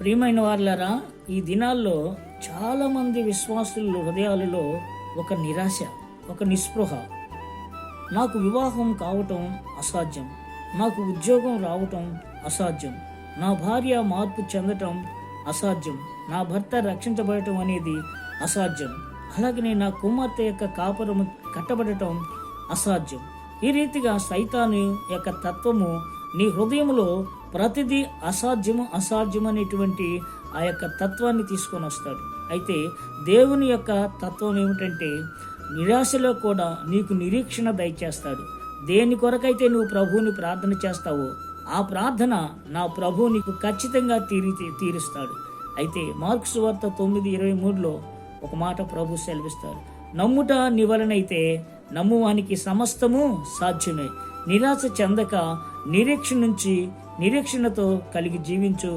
ప్రియమైన వారులారా, ఈ దినాల్లో చాలా మంది విశ్వాసుల హృదయాలలో ఒక నిరాశ, ఒక నిస్పృహ. నాకు వివాహం కావటం అసాధ్యం, నాకు ఉద్యోగం రావటం అసాధ్యం, నా భార్య మార్పు చెందటం అసాధ్యం, నా భర్త రక్షించబడటం అనేది అసాధ్యం, అలాగనే నా కుమార్తె యొక్క కాపురము కట్టబడటం అసాధ్యం. ఈ రీతిగా సైతాను యొక్క తత్వము నీ హృదయంలో ప్రతిదీ అసాధ్యం అనేటువంటి ఆ యొక్క తత్వాన్ని తీసుకొని వస్తాడు. అయితే దేవుని యొక్క తత్వం ఏమిటంటే, నిరాశలో కూడా నీకు నిరీక్షణ దయచేస్తాడు. దేని కొరకైతే నువ్వు ప్రభువుని ప్రార్థన చేస్తావో ఆ ప్రార్థన నా ప్రభువు నీకు ఖచ్చితంగా తీరుస్తాడు. అయితే మార్కు సువార్త 9:23 ఒక మాట ప్రభు సెలవిస్తారు, నమ్ముట నీ వలనైతే నమ్మువానికి సమస్తము సాధ్యమే. నిరాశ చెందక నిరీక్షణతో కలిగి జీవించు.